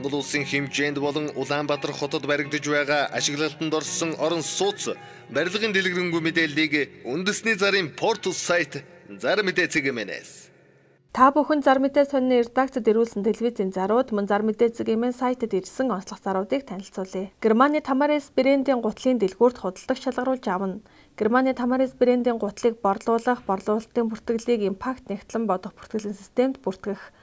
Монгол улсын хэмжээнд болон Улаанбаатар хотод баригдаж байгаа ашиглалтанд орсон орон сууц барилгын дэлгэрэнгүй мэдээллийг үндэсний зарын портал сайт Зар мэдээ цэгийн-ээс Та бүхэн Зар мэдээ сонины редакцид ирүүлсэн телевизийн зарууд мөн Зар мэдээ цэгийн сайтад ирсэн онцлог заруудыг танилцуулъя. Германы Тамарес брендийн гутлын дэлгүүрт худалдаж шалгаруулж авна. Германы Тамарес брендийн гутлыг борлуулах, борлуулалтын бүртгэлийг импакт нэгтлэн бодох бүртгэлийн системд бүртгэх.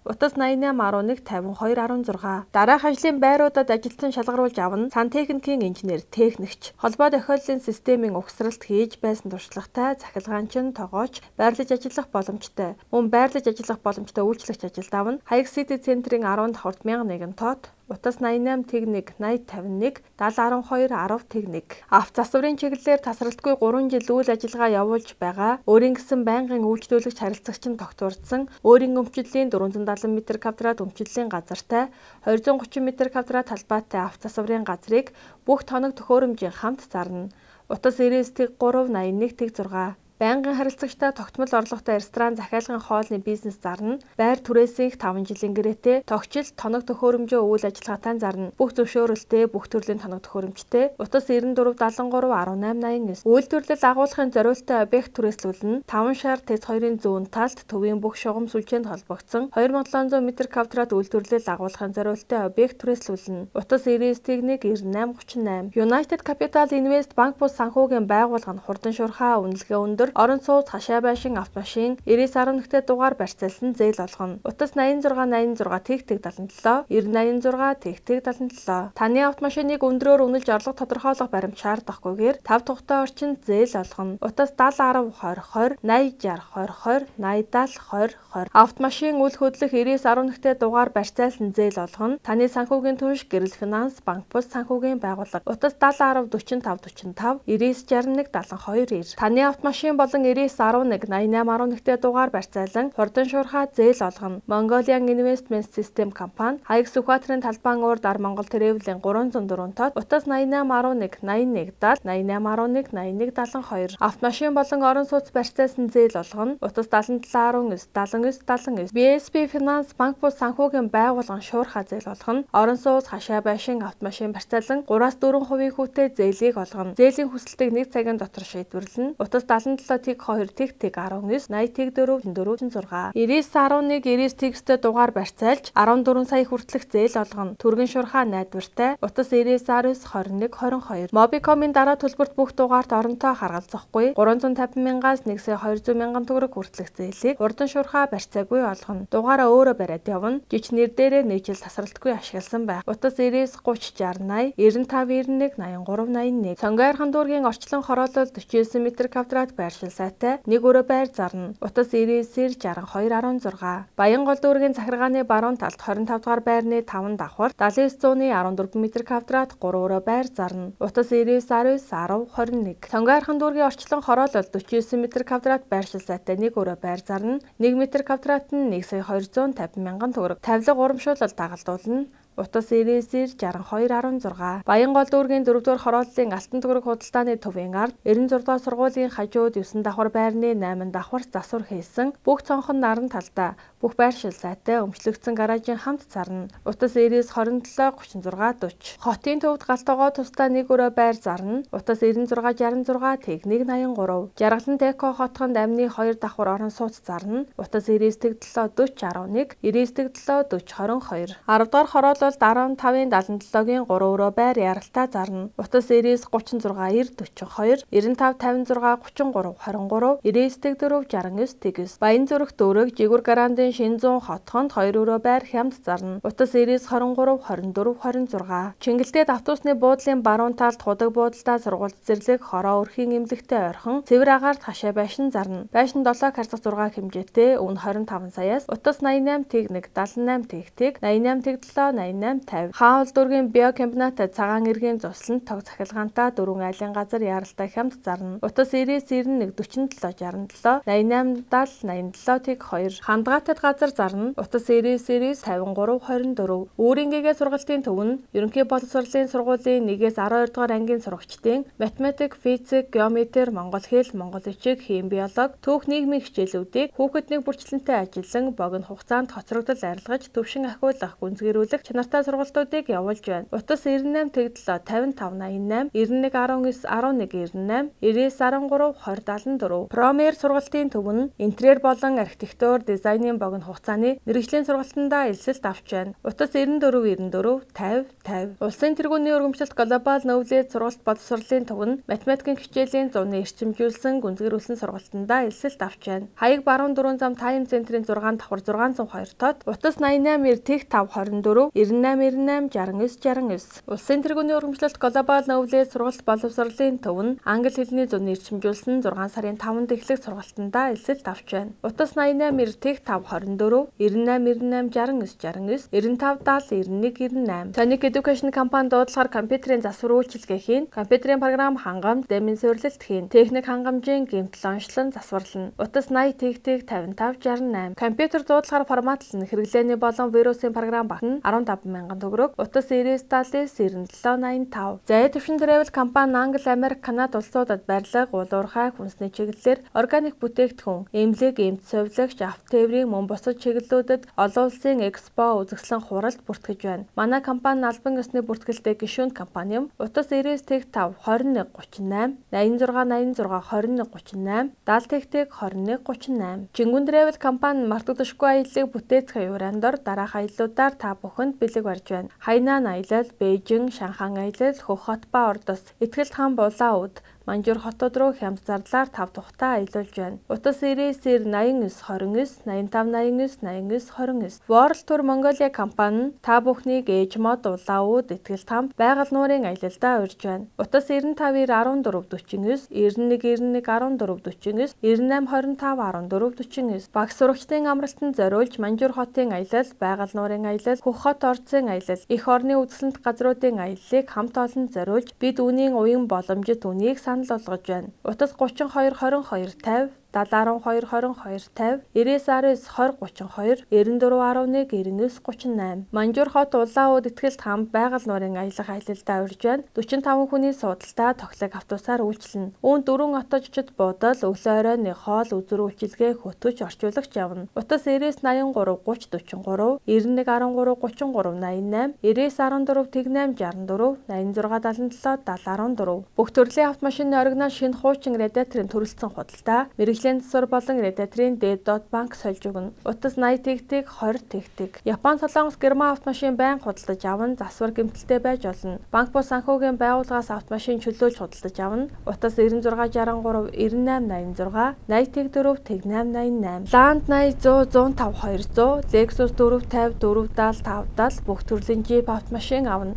Утас 8811 52 16. Дараах ажлын байруудад ажилтан шалгаруулж авна. Сантехникийн инженер, техникч, холбоо тохиоллын системийн угсралт хийж байсан туршлагатай, захилгаанчин, тогооч, байрлаж ажиллах боломжтой. Мөн байрлаж ажиллах боломжтой үйлчлэгч ажилд авна. Хаяг City Центрийн 10 давхурд 1001 тот. Утас 88 техник 8051 7012 10 техник. Авто засварын чиглэлээр тасралтгүй 3 жил үйл ажиллагаа явуулж байгаа. Өөрийн гэсэн байнгын үйлчлүүлэгч харилцагч нь тогтвордсон. Өөрийн өмчлөлийн 470 м2 өмчлөлийн газартай 230 м2 талбайтай авто засварын газрыг бүх тоног төхөөрөмжийн хамт зарна. Утас 99-381-6. Байнгын харилцагчтай тогтмол орлоготой ресторан захиалгын хоолны бизнес зарна. Байр түрээсийнх 5 жилийн гэрээтэй тогтчил тоног төхөөрөмжөө үйл ажиллагаатай зарна. Бүх зөвшөөрөлтэй бүх төрлийн тоног төхөөрөмжтэй. Утас 94731889. Үйлдвэрлэл агуулгын зориулалтын объект түрээслүүлнэ. 5 шар ТЭЦ 2-ын зүүн талд төвийн бүх шугам сүлжээнд холбогдсон 2700 м2 үйлдвэрлэл агуулгын зориулалтын объект түрээслүүлнэ. Утас 99-9838. United Capital Invest банк бус санхүүгийн байгууллага нь хурдан шуурхай үнэлгээ өндөр орон сууц хашаа байшин автомашин 99.11 дугаар барьцаалсан зээл олгоно. Утас 8686 77 9086 77. Таны автомашиныг өндрөөр үнэлж орлого тодорхойлох баримт шаардахгүйгээр 5 тухтай орчинд зээл олгоно. Утас 70 10 20 20 60 20 20 80 70 20 20. Автомашин үл хөдлөх 99.11 дугаар барьцаалсан зээл олгоно. Таны санхүүгийн түнш Гэрэл Финанс банк бус санхүүгийн байгууллага. Утас 70 10 45 45 9961 72 90. Таны автомашин болон 99118811 дугаар барьцаалан хурдан шуурхай зээл олгоно. Mongolian Investment System компани Хаяг Сүхбаатарын талбайн урд Монгол Travel-ийн 304 тод утас 8811 8170 8811 8172. Автомашин болон орон сууц барьцаалсан зээл олгоно. Утас 7719 7979. BSP Finance банк бус санхүүгийн байгууллагын шуурхай зээл олгоно. Орон сууц хашаа байшин автомашин барьцаалан 3-4% хүүтэй зээлийг олгоно. Зээлийн хүсэлтийг 1 цагийн дотор шийдвэрлэнэ. Утас 77 тэг 2 тэг 19 80 тэг 4 4 6. 9911 99 дугаар барьцаалж 14 сая хүртэлх зээл олгоно. Түргэн шуурхай найдвартай. Утас 99 21 22. Mobicom-ийн дараа төлбөрт бүх дугаарт оронтой харгалзахгүй 350 мянгаас 1 сая 200 мянган төгрөг хүртэлх зээлийг хурдан шуурхай барьцаагүй олгоно. Дугаараа өөрөө бариад явна. Жич нэр дээрээ нийжил тасралтгүй ашигласан байх. Утас 99 30 60 80 95 91 83 81. Сонгойрхан дүүргийн орчлон хороолол 49 м2 байршил сайтай 1 өрөө байр зарна. Утас 99 62 16. Баянгол дүүргийн захиргааны баруун талд 25 дугаар байрны 5 давхар 7914 м2 3 өрөө байр зарна. Утас 99 19 10 21. Сонгойрхан дүүргийн орчлон хороолол 49 м2 байршил сайтай 1 өрөө байр зарна. 1 м2 нь 1 сая 250 мянган төгрөг. Тавилга урамшуулал дагалдуулна. Утас 99 62 16. Баянгол дүүргийн 4-р хорооллын алтан төгрөг худалдааны төвийн ард 96 дугаар сургуулийн хажууд 9 давхар байрны 8 давхар засвар хийсэн бүх цонхон наран талдаа бүх байршил сайтай өмчлөгдсөн гаражийн хамт зарна. Утас 99 27 36 40. Хотын төвд галтогоо тусдаа 1 өрөө байр зарна. Утас 96 66 тэг 183. Жаргалан Теко хотгонд амны 2 давхар орон сууц зарна. Утас 99 7 40 11 99 7 40 22. 10 дугаар хороол 15-ын 77-гийн 3 өрөө байр яралтай зарна. Утас 99 36 90 42 95 56 33 23 99 4 69 Баян зүрх дүүрэг Жигүр Гарандын Шинзүүн хотгонд 2 өрөө байр хямд зарна. Утас 99 23 24 26. Чингэлдээд автобусны буудлын баруун талд худаг буудалдаа сургууль цэцэрлэг хороо өрхийн эмнэлэгтэй ойрхон цэвэр агаарт хашаа байшин зарна. Байшин 7 харьцах 6 хэмжээтэй өн 25 саяас утас 88 тэг 1 78 тэг 88 тэг 7 88 50. Хаал дүүргийн биокомбинатад цагаан эргийн цусланд тог захилгаантай 4 айлын газар яралтай хямд зарна. Утас 99 91 47 67 88 70 87 тэг 2. Хандгаатад газар зарна. Утас 99 53 24. Үүрийн гэгээ сургалтын төв нь ерөнхий боловсролын сургуулийн 1-ээс 12 дугаар ангийн сурагчдын математик, физик, геометри, монгол хэл, монгол бичиг, хим биолог, түүх нийгмийн хичээлүүдийг хүүхэд нэг бүрчлэнтэй ажиллан богино хугацаанд хоцрогдол арилгаж төвшин ахиулах, гүнзгийрүүлэх чанар нартай сургалтуудыг явуулж байна. Утас 98 тэгдэл 5588 9119 1198 9913 2074 Промер сургалтын төв нь интерьер болон архитектур дизайнын богино хугацааны мэргэжлийн сургалтандаа элсэлт авч байна. Утас 94 50 50. Улсын тэргүүний өргөмжлөлт глобал нөвлөд сургалт боловсролын төв нь математикийн хичээлийн зуны эрчимжүүлсэн гүнзгийрүүлсэн сургалтандаа элсэлт авч байна. Хаяг баруун 4 зам тайм центрийн 6 давхар 602 тод утас 88 тэг 524 98 99 69. Улсын тэргүүний өргөмжлөлт глобал нөвлөд сургалт боловсролын төв нь англи хэлний зуны эрчимжүүлсэн 6 сарын 5-нд эхлэх сургалтандаа элсэлт авч байна. Утас 88 тэг 524 98 69 69 95 70 91 98. Sonic Education компани дуудлагаар компьютерийн засвар үйлчилгээхийн, компьютерийн програм хангамж, дэмэн суурилалт хийн, техник хангамжийн гэмтэл онцлон засварлана. Утас 80 тэг 55 68. Компьютер дуудлагаар форматлан хэрэглээний болон вирусын програм багтана 15,000 төгрөг. Утас 97 9785. Зай төвшин travel компани Англи, Америк, Канада улсуудад барилга, уулуурхай, хүнсний чиглэлээр органик бүтээгдэхүүн, эмнэлэг, эмч совилогч, автотээврийн мөн бусад чиглэлүүдэд олон улсын экспо үзэсгэлэн хуралд бүртгэж байна. Манай компани албан ёсны бүртгэлтэй гишүүн компани юм. Утас 99 тэг 5 21 38 86 86 21 38 70 тэг 21 38. Чингүн travel компани мартагдашгүй аяллыг бүтээцэх аюурандор дараах аяллуудаар та бүхэнд бэлэг барьж байна. Хайнан аялал, Бээжин, Шанхай аялал, Хөх хот ба Ордос, Итгэл хаан булаа үд, Манжуур хотод руу хямд зардлаар 5 тухтай аялуулж байна. Утас 99 89 29 85 89 89 29. World Tour Mongolia компани нь та бүхнийг ээж мод улаауд итгэл там байгаль нуурын аялалдаа урьж байна. Утас 95 14 49 91 91 14 49 98 25 14 49. Багш сурагчдын амралтанд зориулж Манжуур хотын аялал, байгаль нуурын аялал, Хөх хот орцын аялал, эх орны үзэсгэлэнт газруудын аяллыг хамт олонд зориулж бид үүний уян боломжит үнийг санал болгож байна. Утас 32 22 50 7012 22 50 99 20 32 94 11 99 Манжуур хот улаауд итгэлт хам байгаль нуурын аялах аялалдаа урьж байна. 45 хүний суудалтай тоглог автобусаар үйлчлэнэ. Үүнд 4 отожчид буудал, өглөө оройн хоол, үзүр үйлчилгээ, хөтөч орчуулагч явна. Утас 89 83 30 43 91 13 33 88 99 14 тэгнэм 64 86 77 70 14. Бүх төрлийн автомашины оригинал шинэ хуучин радиаторын төрөлцсөн худалдаа засвар болон радиаторын D.Bank банк сольж өгнө. Утас 80 тэгтэг 20 тэгтэг. Япон, Солонгос, Герман автомашин байнга худалдаж авна, засвар гэмтэлтэй байж болно. Банк бус санхүүгийн байгууллагаас автомашин чөлөөлж худалдаж авна. Утас 96 63 98 86 80 4 88 88. Land 80 100 105 200, Lexus 450 470 570 бүх төрлийн Jeep автомашин авна.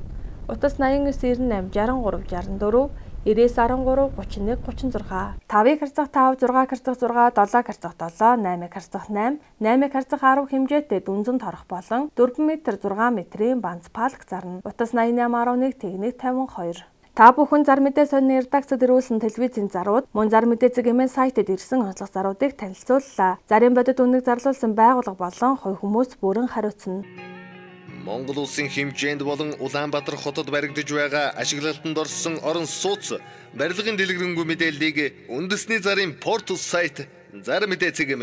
Утас 89 98 63 64 99 13 31 36. 5-ыг харьцах 5, 6-ыг харьцах 6, 7-ыг харьцах 7, 8-ыг харьцах 8, 8-ыг харьцах 10 хэмжээтэй дүнзэн торох болон 4 м 6 метрийн банц палк зарна. Утас 88 11 тэгнэг 52. Та бүхэн зар мэдээ сонины редакцид ирүүлсэн телевизийн зарууд мөн зар мэдээ цэгийн сайтад ирсэн онцлог заруудыг танилцууллаа. Зарын бодит үнэг зарлуулсан байгууллага болон хувь хүмүүс бүрэн хариуцна. Монгол улсын хэмжээнд болон Улаанбаатар хотод баригдаж байгаа ашиглалтанд орсон орон сууц барилгын дэлгэрэнгүй мэдээллийг үндэсний зарын портал сайт Зар мэдээ цэгийн